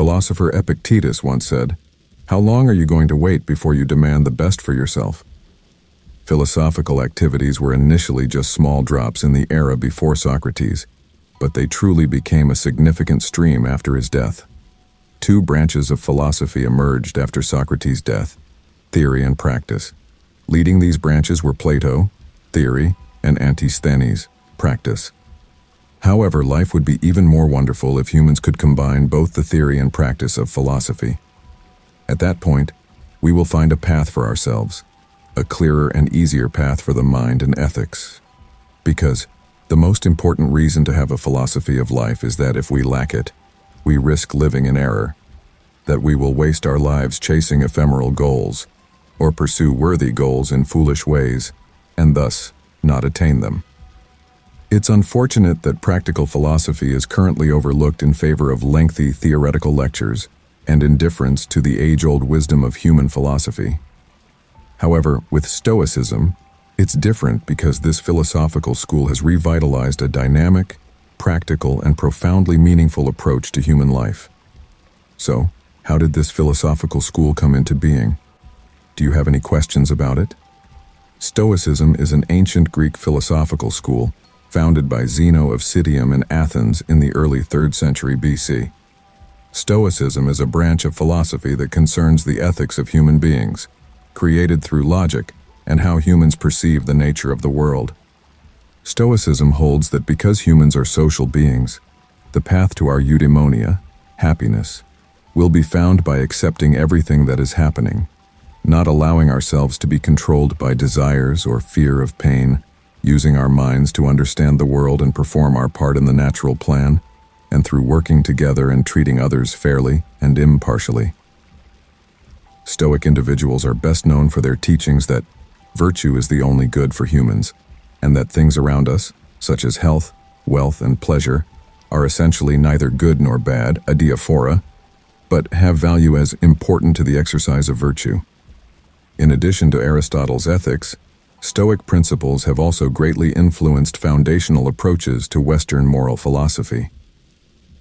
Philosopher Epictetus once said, "How long are you going to wait before you demand the best for yourself?" Philosophical activities were initially just small drops in the era before Socrates, but they truly became a significant stream after his death. Two branches of philosophy emerged after Socrates' death: theory and practice. Leading these branches were Plato, theory, and Antisthenes, practice. However, life would be even more wonderful if humans could combine both the theory and practice of philosophy. At that point, we will find a path for ourselves, a clearer and easier path for the mind and ethics. Because the most important reason to have a philosophy of life is that if we lack it, we risk living in error, that we will waste our lives chasing ephemeral goals, or pursue worthy goals in foolish ways, and thus not attain them. It's unfortunate that practical philosophy is currently overlooked in favor of lengthy theoretical lectures and indifference to the age-old wisdom of human philosophy. However, with Stoicism, it's different because this philosophical school has revitalized a dynamic, practical, and profoundly meaningful approach to human life. So, how did this philosophical school come into being? Do you have any questions about it? Stoicism is an ancient Greek philosophical school founded by Zeno of Citium in Athens in the early 3rd century BC. Stoicism is a branch of philosophy that concerns the ethics of human beings, created through logic and how humans perceive the nature of the world. Stoicism holds that because humans are social beings, the path to our eudaimonia, happiness, will be found by accepting everything that is happening, not allowing ourselves to be controlled by desires or fear of pain, using our minds to understand the world and perform our part in the natural plan, and through working together and treating others fairly and impartially. Stoic individuals are best known for their teachings that virtue is the only good for humans, and that things around us, such as health, wealth, and pleasure, are essentially neither good nor bad, adiaphora, but have value as important to the exercise of virtue. In addition to Aristotle's ethics, Stoic principles have also greatly influenced foundational approaches to Western moral philosophy.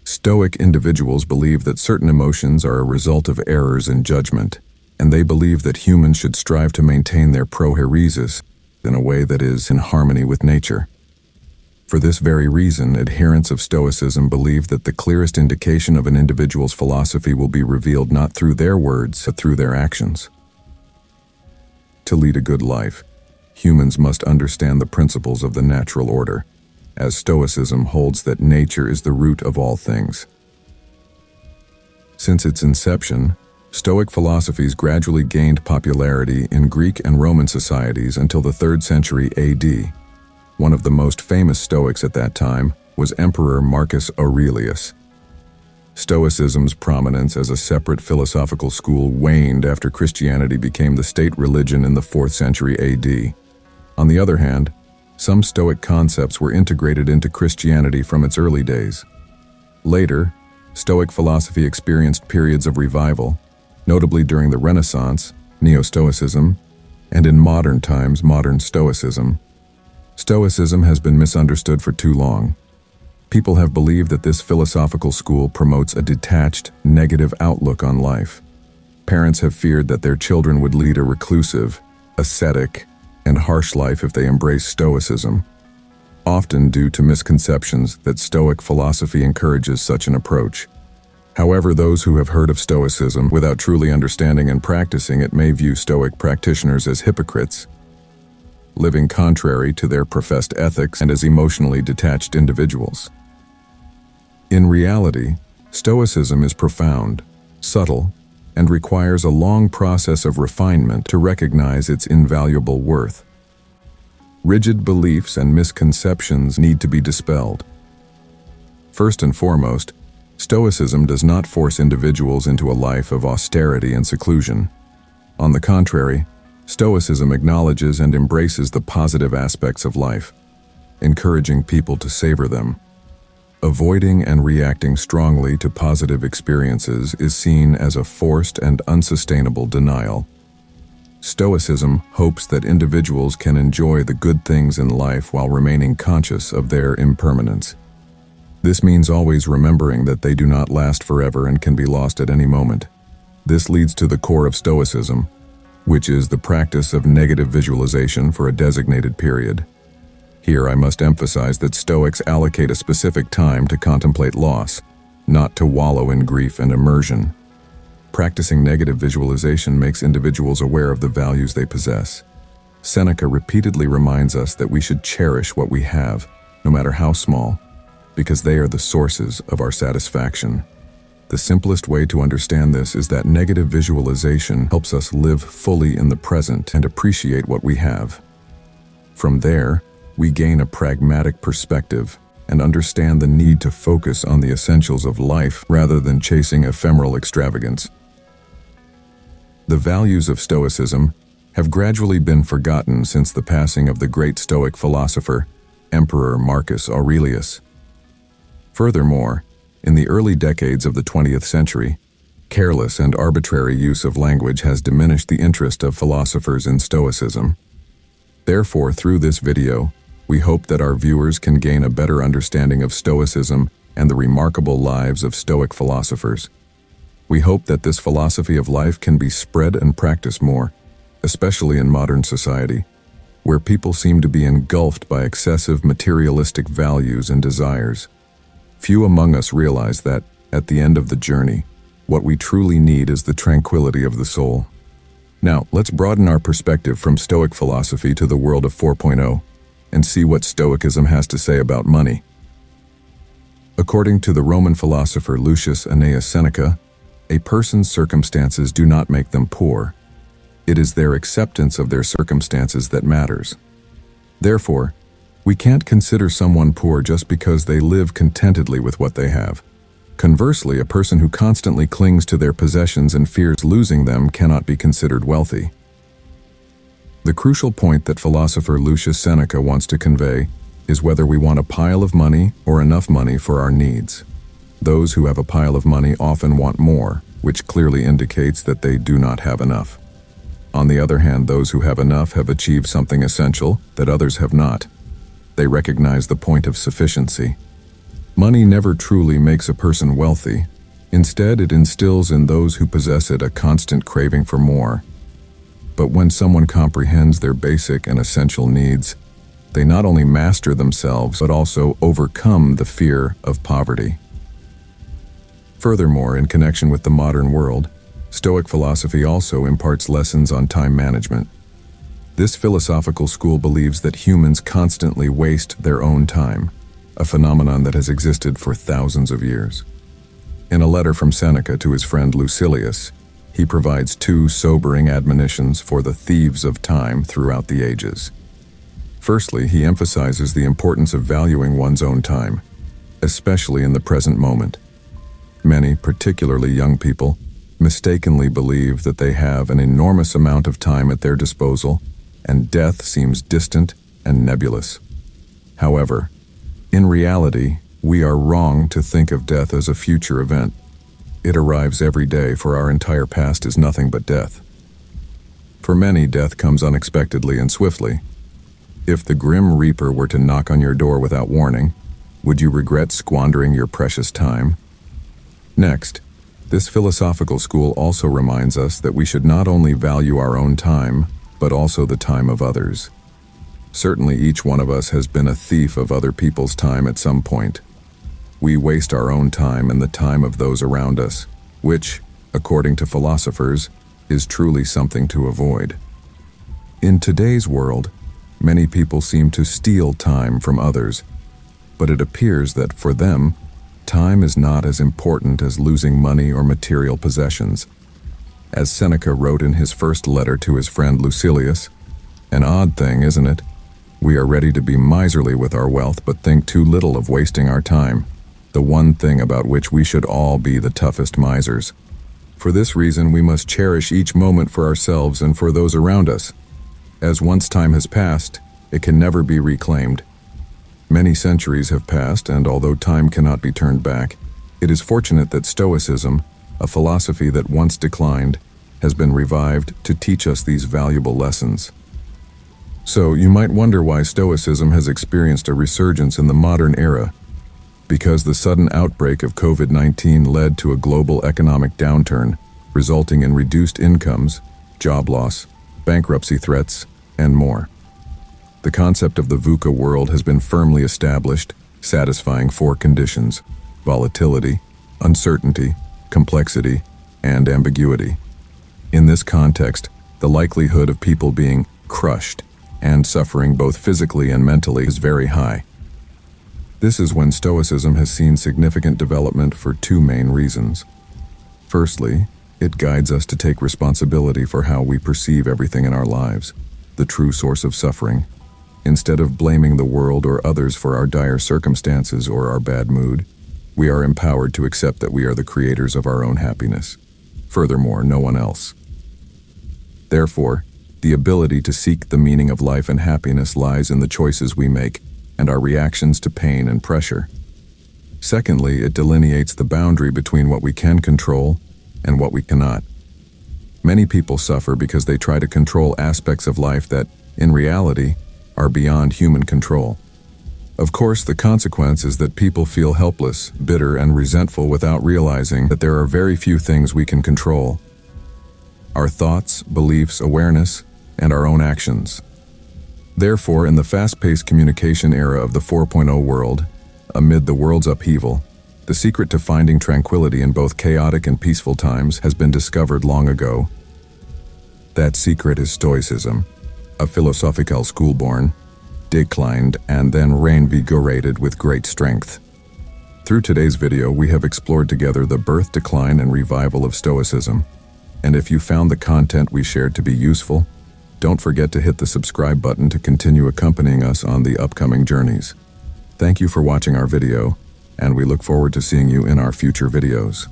Stoic individuals believe that certain emotions are a result of errors in judgment, and they believe that humans should strive to maintain their prohairesis in a way that is in harmony with nature. For this very reason, adherents of Stoicism believe that the clearest indication of an individual's philosophy will be revealed not through their words, but through their actions. To lead a good life, humans must understand the principles of the natural order, as Stoicism holds that nature is the root of all things. Since its inception, Stoic philosophies gradually gained popularity in Greek and Roman societies until the 3rd century AD. One of the most famous Stoics at that time was Emperor Marcus Aurelius. Stoicism's prominence as a separate philosophical school waned after Christianity became the state religion in the 4th century AD. On the other hand, some Stoic concepts were integrated into Christianity from its early days. Later, Stoic philosophy experienced periods of revival, notably during the Renaissance, Neo-Stoicism, and in modern times, Modern Stoicism. Stoicism has been misunderstood for too long. People have believed that this philosophical school promotes a detached, negative outlook on life. Parents have feared that their children would lead a reclusive, ascetic, and harsh life if they embrace Stoicism, often due to misconceptions that Stoic philosophy encourages such an approach. However, those who have heard of Stoicism without truly understanding and practicing it may view Stoic practitioners as hypocrites, living contrary to their professed ethics and as emotionally detached individuals. In reality, Stoicism is profound, subtle, and requires a long process of refinement to recognize its invaluable worth. Rigid beliefs and misconceptions need to be dispelled. First and foremost, Stoicism does not force individuals into a life of austerity and seclusion. On the contrary, Stoicism acknowledges and embraces the positive aspects of life, encouraging people to savor them. Avoiding and reacting strongly to positive experiences is seen as a forced and unsustainable denial. Stoicism hopes that individuals can enjoy the good things in life while remaining conscious of their impermanence. This means always remembering that they do not last forever and can be lost at any moment. This leads to the core of Stoicism, which is the practice of negative visualization for a designated period. Here I must emphasize that Stoics allocate a specific time to contemplate loss, not to wallow in grief and immersion. Practicing negative visualization makes individuals aware of the values they possess. Seneca repeatedly reminds us that we should cherish what we have, no matter how small, because they are the sources of our satisfaction. The simplest way to understand this is that negative visualization helps us live fully in the present and appreciate what we have. From there, we gain a pragmatic perspective and understand the need to focus on the essentials of life rather than chasing ephemeral extravagance. The values of Stoicism have gradually been forgotten since the passing of the great Stoic philosopher, Emperor Marcus Aurelius. Furthermore, in the early decades of the 20th century, careless and arbitrary use of language has diminished the interest of philosophers in Stoicism. Therefore, through this video, we hope that our viewers can gain a better understanding of Stoicism and the remarkable lives of Stoic philosophers. We hope that this philosophy of life can be spread and practiced more, especially in modern society, where people seem to be engulfed by excessive materialistic values and desires. Few among us realize that, at the end of the journey, what we truly need is the tranquility of the soul. Now, let's broaden our perspective from Stoic philosophy to the world of 4.0 and see what Stoicism has to say about money. According to the Roman philosopher Lucius Annaeus Seneca, a person's circumstances do not make them poor. It is their acceptance of their circumstances that matters. Therefore, we can't consider someone poor just because they live contentedly with what they have. Conversely, a person who constantly clings to their possessions and fears losing them cannot be considered wealthy. The crucial point that philosopher Lucius Seneca wants to convey is whether we want a pile of money or enough money for our needs. Those who have a pile of money often want more, which clearly indicates that they do not have enough. On the other hand, those who have enough have achieved something essential that others have not. They recognize the point of sufficiency. Money never truly makes a person wealthy. Instead, it instills in those who possess it a constant craving for more. But when someone comprehends their basic and essential needs, they not only master themselves but also overcome the fear of poverty. Furthermore, in connection with the modern world, Stoic philosophy also imparts lessons on time management. This philosophical school believes that humans constantly waste their own time, a phenomenon that has existed for thousands of years. In a letter from Seneca to his friend Lucilius, he provides two sobering admonitions for the thieves of time throughout the ages. Firstly, he emphasizes the importance of valuing one's own time, especially in the present moment. Many, particularly young people, mistakenly believe that they have an enormous amount of time at their disposal, and death seems distant and nebulous. However, in reality, we are wrong to think of death as a future event. It arrives every day, for our entire past is nothing but death. For many, death comes unexpectedly and swiftly. If the grim reaper were to knock on your door without warning, would you regret squandering your precious time? Next, this philosophical school also reminds us that we should not only value our own time, but also the time of others. Certainly each one of us has been a thief of other people's time at some point. We waste our own time and the time of those around us, which, according to philosophers, is truly something to avoid. In today's world, many people seem to steal time from others, but it appears that for them, time is not as important as losing money or material possessions. As Seneca wrote in his first letter to his friend Lucilius, "An odd thing, isn't it? We are ready to be miserly with our wealth, but think too little of wasting our time, the one thing about which we should all be the toughest misers. For this reason, we must cherish each moment for ourselves and for those around us. As once time has passed, it can never be reclaimed. Many centuries have passed, and although time cannot be turned back, it is fortunate that Stoicism, a philosophy that once declined, has been revived to teach us these valuable lessons." So, you might wonder why Stoicism has experienced a resurgence in the modern era. because the sudden outbreak of COVID-19 led to a global economic downturn, resulting in reduced incomes, job loss, bankruptcy threats, and more. The concept of the VUCA world has been firmly established, satisfying four conditions: volatility, uncertainty, complexity, and ambiguity. In this context, the likelihood of people being crushed and suffering both physically and mentally is very high. This is when Stoicism has seen significant development for two main reasons. Firstly, it guides us to take responsibility for how we perceive everything in our lives, the true source of suffering. Instead of blaming the world or others for our dire circumstances or our bad mood, we are empowered to accept that we are the creators of our own happiness. Furthermore, no one else. Therefore, the ability to seek the meaning of life and happiness lies in the choices we make and our reactions to pain and pressure. Secondly, it delineates the boundary between what we can control and what we cannot. Many people suffer because they try to control aspects of life that, in reality, are beyond human control. Of course, the consequence is that people feel helpless, bitter, and resentful without realizing that there are very few things we can control: our thoughts, beliefs, awareness, and our own actions. Therefore, in the fast-paced communication era of the 4.0 world, amid the world's upheaval, the secret to finding tranquility in both chaotic and peaceful times has been discovered long ago. That secret is Stoicism, a philosophical school born, declined, and then reinvigorated with great strength. Through today's video, we have explored together the birth, decline, and revival of Stoicism. And if you found the content we shared to be useful, don't forget to hit the subscribe button to continue accompanying us on the upcoming journeys. Thank you for watching our video, and we look forward to seeing you in our future videos.